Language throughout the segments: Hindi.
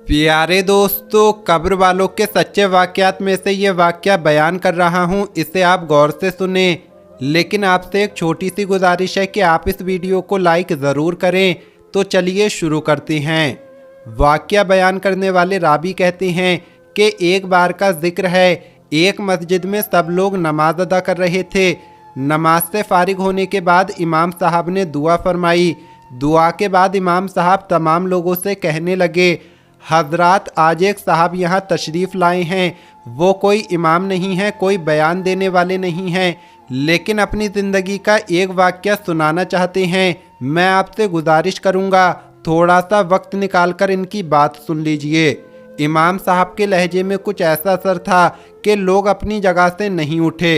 प्यारे दोस्तों, कब्र वालों के सच्चे वाकयात में से ये वाकया बयान कर रहा हूँ, इसे आप गौर से सुने। लेकिन आपसे एक छोटी सी गुजारिश है कि आप इस वीडियो को लाइक ज़रूर करें। तो चलिए शुरू करते हैं। वाकया बयान करने वाले रावी कहते हैं कि एक बार का जिक्र है, एक मस्जिद में सब लोग नमाज अदा कर रहे थे। नमाज से फारिग होने के बाद इमाम साहब ने दुआ फरमाई। दुआ के बाद इमाम साहब तमाम लोगों से कहने लगे, हजरात, आज एक साहब यहाँ तशरीफ़ लाए हैं। वो कोई इमाम नहीं है, कोई बयान देने वाले नहीं हैं, लेकिन अपनी ज़िंदगी का एक वाक़या सुनाना चाहते हैं। मैं आपसे गुजारिश करूँगा, थोड़ा सा वक्त निकालकर इनकी बात सुन लीजिए। इमाम साहब के लहजे में कुछ ऐसा असर था कि लोग अपनी जगह से नहीं उठे।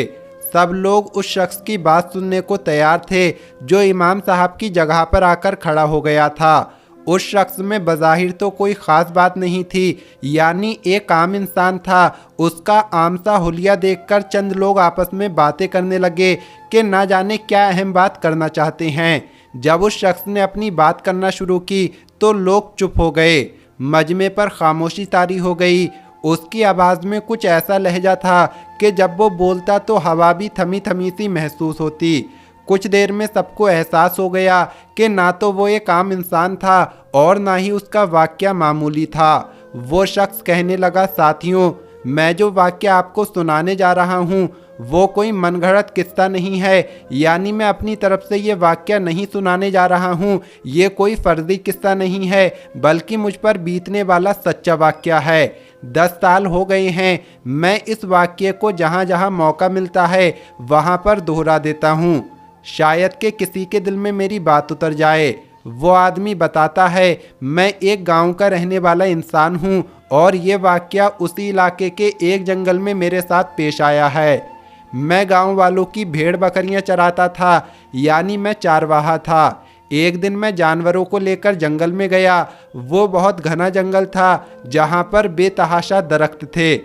सब लोग उस शख्स की बात सुनने को तैयार थे जो इमाम साहब की जगह पर आकर खड़ा हो गया था। उस शख्स में बज़ाहिर तो कोई ख़ास बात नहीं थी, यानी एक आम इंसान था। उसका आम सा हुलिया देखकर चंद लोग आपस में बातें करने लगे कि ना जाने क्या अहम बात करना चाहते हैं। जब उस शख्स ने अपनी बात करना शुरू की तो लोग चुप हो गए। मजमे पर खामोशी तारी हो गई। उसकी आवाज़ में कुछ ऐसा लहजा था कि जब वो बोलता तो हवा भी थमी थमी सी महसूस होती। कुछ देर में सबको एहसास हो गया कि ना तो वो एक आम इंसान था और ना ही उसका वाक़या मामूली था। वो शख्स कहने लगा, साथियों, मैं जो वाक़या आपको सुनाने जा रहा हूँ वो कोई मनगढ़ंत किस्सा नहीं है, यानी मैं अपनी तरफ से ये वाक़या नहीं सुनाने जा रहा हूँ। ये कोई फर्जी किस्सा नहीं है, बल्कि मुझ पर बीतने वाला सच्चा वाक़या है। 10 साल हो गए हैं मैं इस वाक़ये को जहाँ जहाँ मौका मिलता है वहाँ पर दोहरा देता हूँ, शायद कि किसी के दिल में मेरी बात उतर जाए। वो आदमी बताता है, मैं एक गांव का रहने वाला इंसान हूं और ये वाक़या उसी इलाके के एक जंगल में मेरे साथ पेश आया है। मैं गांव वालों की भेड़ बकरियां चराता था, यानी मैं चारवाहा था। एक दिन मैं जानवरों को लेकर जंगल में गया। वो बहुत घना जंगल था जहाँ पर बेतहाशा दरख्त थे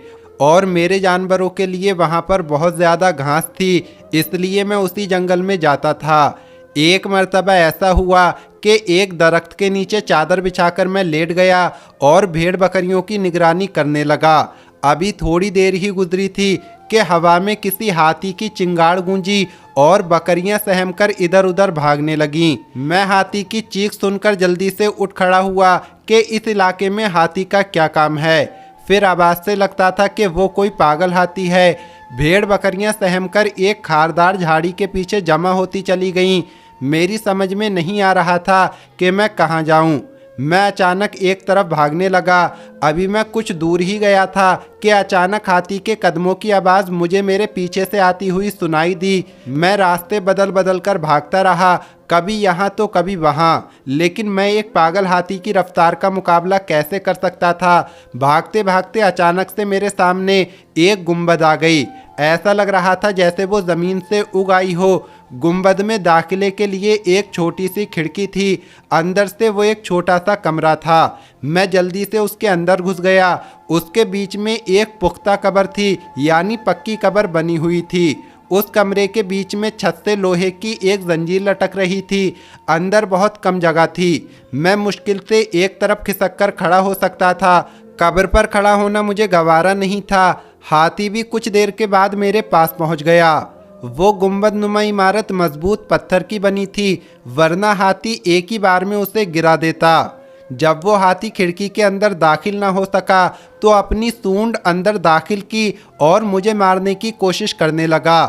और मेरे जानवरों के लिए वहाँ पर बहुत ज़्यादा घास थी, इसलिए मैं उसी जंगल में जाता था। एक मर्तबा ऐसा हुआ कि एक दरख्त के नीचे चादर बिछाकर मैं लेट गया और भेड़ बकरियों की निगरानी करने लगा। अभी थोड़ी देर ही गुजरी थी कि हवा में किसी हाथी की चिंगाड़ गूंजी और बकरियां सहमकर इधर उधर भागने लगीं। मैं हाथी की चीख सुनकर जल्दी से उठ खड़ा हुआ कि इस इलाके में हाथी का क्या काम है। फिर आवाज़ से लगता था कि वो कोई पागल हाथी है। भेड़ बकरियां सहमकर एक खारदार झाड़ी के पीछे जमा होती चली गईं। मेरी समझ में नहीं आ रहा था कि मैं कहाँ जाऊं। मैं अचानक एक तरफ भागने लगा। अभी मैं कुछ दूर ही गया था कि अचानक हाथी के कदमों की आवाज़ मुझे मेरे पीछे से आती हुई सुनाई दी। मैं रास्ते बदल बदल कर भागता रहा, कभी यहाँ तो कभी वहाँ, लेकिन मैं एक पागल हाथी की रफ्तार का मुकाबला कैसे कर सकता था। भागते भागते अचानक से मेरे सामने एक गुंबद आ गई। ऐसा लग रहा था जैसे वो ज़मीन से उग आई हो। गुंबद में दाखिले के लिए एक छोटी सी खिड़की थी। अंदर से वो एक छोटा सा कमरा था। मैं जल्दी से उसके अंदर घुस गया। उसके बीच में एक पुख्ता कब्र थी, यानी पक्की कब्र बनी हुई थी। उस कमरे के बीच में छत से लोहे की एक जंजीर लटक रही थी। अंदर बहुत कम जगह थी। मैं मुश्किल से एक तरफ खिसक कर खड़ा हो सकता था। कब्र पर खड़ा होना मुझे गवारा नहीं था। हाथी भी कुछ देर के बाद मेरे पास पहुंच गया। वो गुंबद नुमा इमारत मजबूत पत्थर की बनी थी, वरना हाथी एक ही बार में उसे गिरा देता। जब वो हाथी खिड़की के अंदर दाखिल ना हो सका तो अपनी सूंड अंदर दाखिल की और मुझे मारने की कोशिश करने लगा।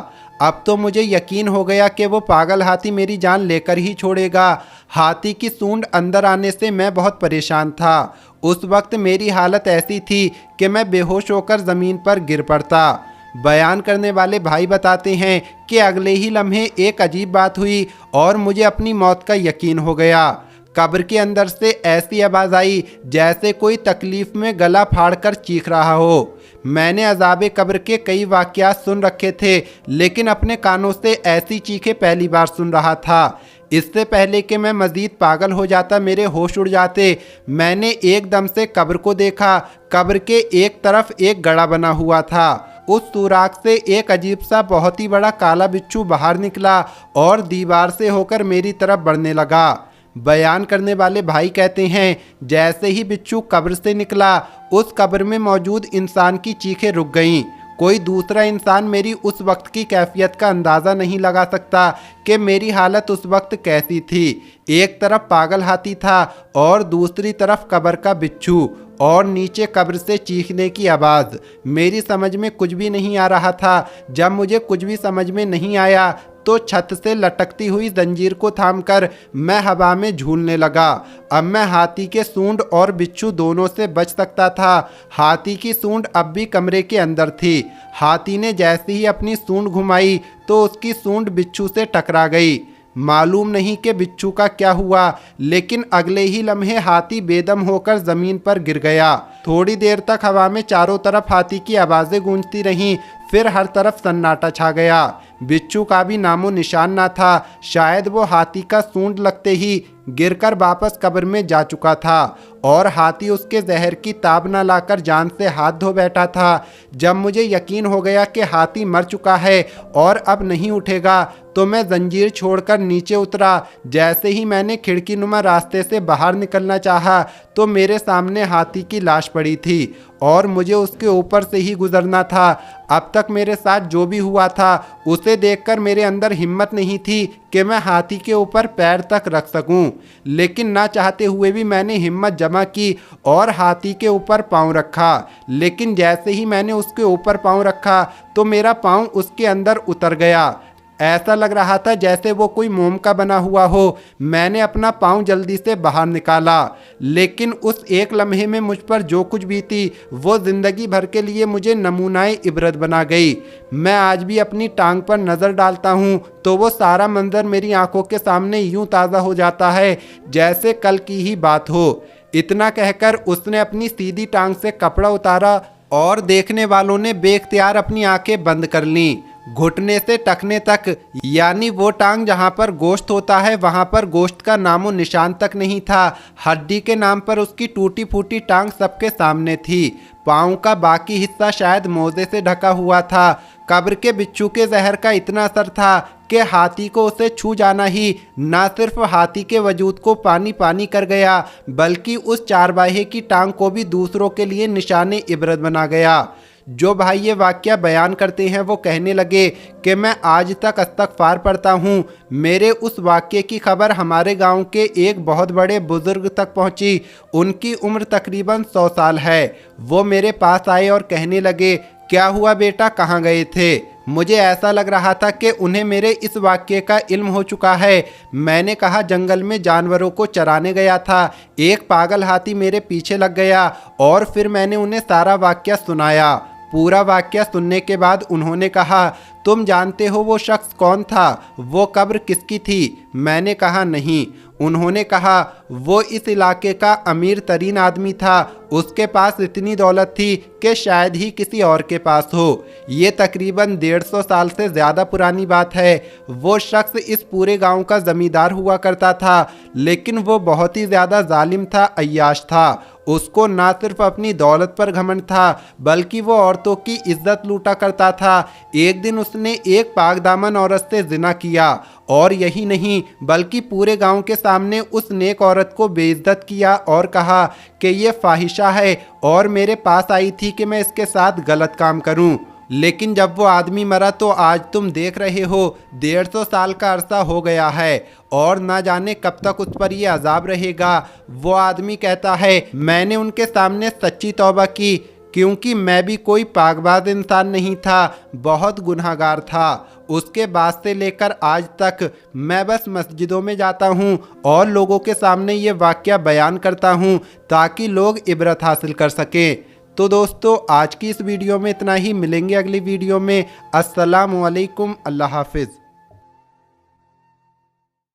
अब तो मुझे यकीन हो गया कि वो पागल हाथी मेरी जान लेकर ही छोड़ेगा। हाथी की सूंड अंदर आने से मैं बहुत परेशान था। उस वक्त मेरी हालत ऐसी थी कि मैं बेहोश होकर ज़मीन पर गिर पड़ता। बयान करने वाले भाई बताते हैं कि अगले ही लम्हे एक अजीब बात हुई और मुझे अपनी मौत का यकीन हो गया। कब्र के अंदर से ऐसी आवाज़ आई जैसे कोई तकलीफ़ में गला फाड़कर चीख रहा हो। मैंने अज़ाबे कब्र के कई वाक़यात सुन रखे थे, लेकिन अपने कानों से ऐसी चीखें पहली बार सुन रहा था। इससे पहले कि मैं मज़ीद पागल हो जाता, मेरे होश उड़ जाते, मैंने एकदम से कब्र को देखा। कब्र के एक तरफ एक गड़ा बना हुआ था। उस सुराख से एक अजीब सा बहुत ही बड़ा काला बिच्छू बाहर निकला और दीवार से होकर मेरी तरफ बढ़ने लगा। बयान करने वाले भाई कहते हैं, जैसे ही बिच्छू कब्र से निकला उस कब्र में मौजूद इंसान की चीखें रुक गईं। कोई दूसरा इंसान मेरी उस वक्त की कैफियत का अंदाज़ा नहीं लगा सकता कि मेरी हालत उस वक्त कैसी थी। एक तरफ पागल हाथी था और दूसरी तरफ कब्र का बिच्छू और नीचे कब्र से चीखने की आवाज़। मेरी समझ में कुछ भी नहीं आ रहा था। जब मुझे कुछ भी समझ में नहीं आया तो छत से लटकती हुई जंजीर को थामकर मैं हवा में झूलने लगा। अब मैं हाथी के सूंड और बिच्छू दोनों से बच सकता था। हाथी की सूंड अब भी कमरे के अंदर थी। हाथी ने जैसे ही अपनी सूंड घुमाई तो उसकी सूंड बिच्छू से टकरा गई। मालूम नहीं कि बिच्छू का क्या हुआ, लेकिन अगले ही लम्हे हाथी बेदम होकर जमीन पर गिर गया। थोड़ी देर तक हवा में चारों तरफ हाथी की आवाज़ें गूंजती रहीं, फिर हर तरफ सन्नाटा छा गया। बिच्छू का भी नामो निशान ना था। शायद वो हाथी का सूंड लगते ही गिरकर वापस कब्र में जा चुका था और हाथी उसके जहर की ताब न लाकर जान से हाथ धो बैठा था। जब मुझे यकीन हो गया कि हाथी मर चुका है और अब नहीं उठेगा तो मैं जंजीर छोड़कर नीचे उतरा। जैसे ही मैंने खिड़की नुमा रास्ते से बाहर निकलना चाहा तो मेरे सामने हाथी की लाश पड़ी थी और मुझे उसके ऊपर से ही गुजरना था। अब तक मेरे साथ जो भी हुआ था उसे देखकर मेरे अंदर हिम्मत नहीं थी कि मैं हाथी के ऊपर पैर तक रख सकूं, लेकिन ना चाहते हुए भी मैंने हिम्मत जमा की और हाथी के ऊपर पांव रखा। लेकिन जैसे ही मैंने उसके ऊपर पांव रखा तो मेरा पांव उसके अंदर उतर गया। ऐसा लग रहा था जैसे वो कोई मोम का बना हुआ हो। मैंने अपना पांव जल्दी से बाहर निकाला, लेकिन उस एक लम्हे में मुझ पर जो कुछ बीती वो ज़िंदगी भर के लिए मुझे नमूनाए इबरत बना गई। मैं आज भी अपनी टांग पर नज़र डालता हूँ तो वो सारा मंजर मेरी आंखों के सामने यूं ताज़ा हो जाता है जैसे कल की ही बात हो। इतना कहकर उसने अपनी सीधी टांग से कपड़ा उतारा और देखने वालों ने बेख्तियार अपनी आंखें बंद कर लीं। घुटने से टखने तक, यानी वो टांग जहाँ पर गोश्त होता है वहाँ पर गोश्त का नामो निशान तक नहीं था। हड्डी के नाम पर उसकी टूटी फूटी टांग सबके सामने थी। पाँव का बाकी हिस्सा शायद मोजे से ढका हुआ था। कब्र के बिच्छू के जहर का इतना असर था कि हाथी को उसे छू जाना ही न सिर्फ हाथी के वजूद को पानी पानी कर गया, बल्कि उस चारबाहे की टांग को भी दूसरों के लिए निशाने इबरत बना गया। जो भाई ये वाक़या बयान करते हैं वो कहने लगे कि मैं आज तक इस्तग़फ़ार पढ़ता हूँ। मेरे उस वाक़ये की खबर हमारे गांव के एक बहुत बड़े बुज़ुर्ग तक पहुँची। उनकी उम्र तकरीबन 100 साल है। वो मेरे पास आए और कहने लगे, क्या हुआ बेटा, कहाँ गए थे? मुझे ऐसा लग रहा था कि उन्हें मेरे इस वाक़ये का इल्म हो चुका है। मैंने कहा, जंगल में जानवरों को चराने गया था, एक पागल हाथी मेरे पीछे लग गया और फिर मैंने उन्हें सारा वाक़या सुनाया। पूरा वाक़या सुनने के बाद उन्होंने कहा, तुम जानते हो वो शख्स कौन था, वो कब्र किसकी थी? मैंने कहा नहीं। उन्होंने कहा, वो इस इलाके का अमीर तरीन आदमी था, उसके पास इतनी दौलत थी कि शायद ही किसी और के पास हो। ये तकरीबन 150 साल से ज़्यादा पुरानी बात है। वो शख्स इस पूरे गांव का ज़मींदार हुआ करता था, लेकिन वो बहुत ही ज़्यादा जालिम था, अय्याश था। उसको ना सिर्फ अपनी दौलत पर घमंड था बल्कि वो औरतों की इज्जत लूटा करता था। एक दिन उसने एक पाकदामन औरत से जिना किया और यही नहीं बल्कि पूरे गांव के सामने उस नेक औरत को बेइज्जत किया और कहा कि ये फाहिशा है और मेरे पास आई थी कि मैं इसके साथ गलत काम करूं। लेकिन जब वो आदमी मरा तो आज तुम देख रहे हो 150 साल का अरसा हो गया है और ना जाने कब तक उस पर ये अजाब रहेगा। वो आदमी कहता है, मैंने उनके सामने सच्ची तौबा की क्योंकि मैं भी कोई पाकबाज इंसान नहीं था, बहुत गुनहगार था। उसके बाद से लेकर आज तक मैं बस मस्जिदों में जाता हूँ और लोगों के सामने ये वाक़या बयान करता हूँ ताकि लोग इबरत हासिल कर सकें। तो दोस्तों, आज की इस वीडियो में इतना ही। मिलेंगे अगली वीडियो में। अस्सलामु अलैकुम, अल्लाह हाफिज़।